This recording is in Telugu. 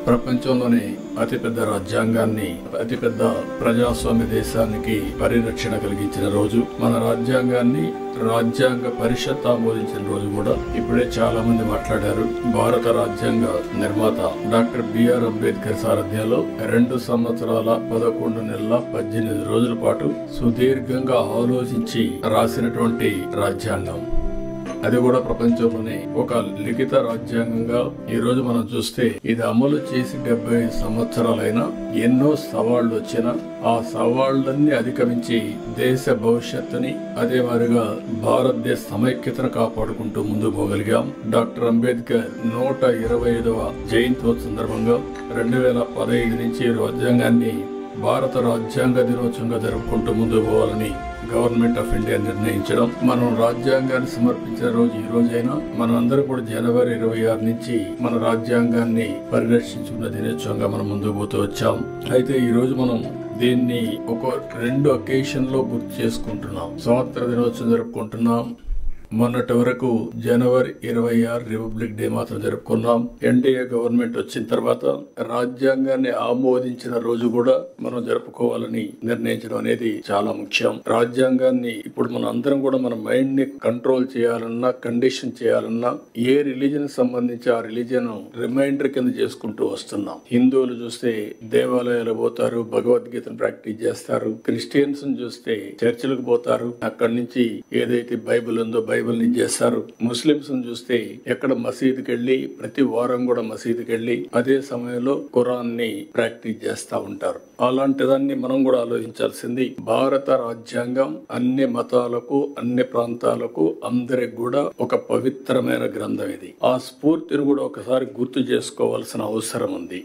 ప్రపంచంలోనే అతిపెద్ద రాజ్యాంగాన్ని, అతిపెద్ద ప్రజాస్వామ్య దేశానికి పరిరక్షణ కలిగించిన రోజు, మన రాజ్యాంగాన్ని రాజ్యాంగ పరిషత్ ఆమోదించిన రోజు కూడా ఇప్పుడే చాలా మంది మాట్లాడారు. భారత రాజ్యాంగ నిర్మాత డాక్టర్ బిఆర్ అంబేద్కర్ సారథ్యంలో 2 సంవత్సరాల 11 నెలల 18 రోజుల పాటు సుదీర్ఘంగా ఆలోచించి రాసినటువంటి రాజ్యాంగం. అది కూడా ప్రపంచంలోనే ఒక లిఖిత రాజ్యాంగంగా ఈ రోజు మనం చూస్తే ఇది అమలు చేసి 75 సంవత్సరాలైనా ఎన్నో సవాళ్లు వచ్చినా ఆ సవాళ్లన్నీ అధిగమించి దేశ భవిష్యత్తుని, అదే మాదిరిగా భారతదేశ సమైక్యతను కాపాడుకుంటూ ముందుకు పోగలిగాం. డాక్టర్ అంబేద్కర్ 125వ జయంతి సందర్భంగా 2015 నుంచి రాజ్యాంగాన్ని భారత రాజ్యాంగ దినోత్సవంగా జరుపుకుంటూ ముందుకు పోవాలని గవర్నమెంట్ ఆఫ్ ఇండియా నిర్ణయించడం. మనం రాజ్యాంగాన్ని సమర్పించిన రోజు ఈ రోజైనా మనం అందరూ కూడా జనవరి 26 నుంచి మన రాజ్యాంగాన్ని పరిరక్షించుకున్న దినోత్సవంగా మనం ముందుకు పోతూ వచ్చాం. అయితే ఈ రోజు మనం దీన్ని ఒక 2 అకేషన్ లో గుర్తు చేసుకుంటున్నాం. స్వాతంత్ర దినోత్సవం జరుపుకుంటున్నాం. మొన్నటి వరకు జనవరి 26 రిపబ్లిక్ డే మాత్రం జరుపుకున్నాం. ఎన్డీఏ గవర్నమెంట్ వచ్చిన తర్వాత రాజ్యాంగాన్ని ఆమోదించిన రోజు కూడా మనం జరుపుకోవాలని నిర్ణయించడం అనేది చాలా ముఖ్యం. రాజ్యాంగాన్ని ఇప్పుడు మన అందరం కూడా మన మైండ్ ని కంట్రోల్ చేయాలన్నా, కండిషన్ చేయాలన్నా ఏ రిలీజన్ సంబంధించి ఆ రిలీజన్ రిమైండర్ కింద చేసుకుంటూ వస్తున్నాం. హిందువులు చూస్తే దేవాలయాలు పోతారు, భగవద్గీతను ప్రాక్టీస్ చేస్తారు. క్రిస్టియన్స్ చూస్తే చర్చిలకు పోతారు, అక్కడి నుంచి ఏదైతే బైబిల్ ఉందో బైబిల్ ని చేస్తారు. ముస్లింస్ చూస్తే ఎక్కడ మసీదుకి వెళ్లి ప్రతి వారం కూడా మసీదుకి వెళ్లి అదే సమయంలో ఖురాన్ ని ప్రాక్టీస్ చేస్తా ఉంటారు. అలాంటిదాన్ని మనం కూడా ఆలోచించాల్సింది. భారత రాజ్యాంగం అన్ని మతాలకు, అన్ని ప్రాంతాలకు, అందరికి కూడా ఒక పవిత్రమైన గ్రంథం ఇది. ఆ స్ఫూర్తిని కూడా ఒకసారి గుర్తు చేసుకోవాల్సిన అవసరం ఉంది.